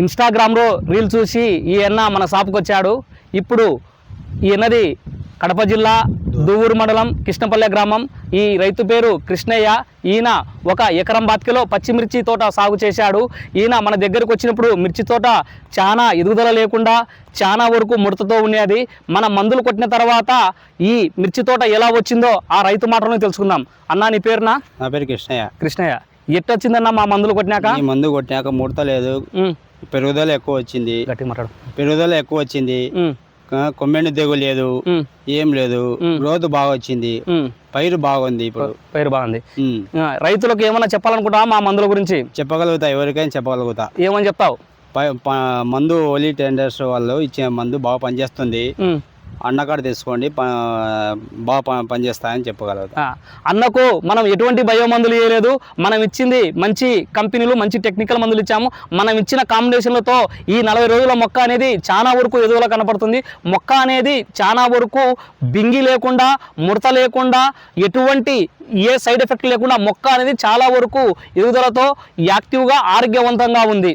ఇన్స్టాగ్రామ్లో రీల్ చూసి ఈ అన్న మన షాపుకి వచ్చాడు. ఇప్పుడు ఈ అన్నది కడప జిల్లా దువ్వూరు మండలం కృష్ణపల్లె గ్రామం. ఈ రైతు పేరు కృష్ణయ్య. ఈయన 1 ఎకరం బాతికలో పచ్చిమిర్చి తోట సాగు చేశాడు. ఈయన మన దగ్గరకు వచ్చినప్పుడు మిర్చి తోట చాలా ఎదుగుదల లేకుండా చాలా వరకు ముడతతో ఉండేది. మన మందులు కొట్టిన తర్వాత ఈ మిర్చి తోట ఎలా వచ్చిందో ఆ రైతు మాటలను తెలుసుకుందాం. అన్న నీ పేరునా? నా పేరు కృష్ణయ్య. కృష్ణయ్య, ఎట్టొచ్చిందన్న మా మందులు కొట్టినాక? ఈ మందు కొట్టినాక ముడత లేదు, పెరుగుదల ఎక్కువ వచ్చింది. గట్టి మాట్లాడు. పెరుగుదల ఎక్కువ వచ్చింది, కొమ్మెండు తెగు లేదు, ఏం లేదు, గ్రోత్ బాగా వచ్చింది, పైరు బాగుంది. ఇప్పుడు పైరు బాగుంది. రైతులకు ఏమన్నా చెప్పాలనుకుంటా మా మందుల గురించి? చెప్పగలుగుతా, ఎవరికైనా చెప్పగలుగుతా. ఏమని చెప్తావు? మందు ఓలీ టెండర్స్ వాళ్ళు ఇచ్చే మందు బాగా పనిచేస్తుంది, అన్నకాడ తీసుకోండి, బాగా పనిచేస్తాయని చెప్పగలుగుతా. అన్నకు మనం ఎటువంటి బయో మందులు వేయలేదు. మనం ఇచ్చింది మంచి కంపెనీలు, మంచి టెక్నికల్ మందులు ఇచ్చాము. మనం ఇచ్చిన కాంబినేషన్లతో ఈ 40 రోజుల మొక్క అనేది చాలా వరకు ఎదుగుదల కనపడుతుంది. మొక్క అనేది చాలా వరకు బింగి లేకుండా, ముడత లేకుండా, ఎటువంటి ఏ సైడ్ ఎఫెక్ట్ లేకుండా మొక్క అనేది చాలా వరకు ఎదుగుదలతో యాక్టివ్గా ఆరోగ్యవంతంగా ఉంది.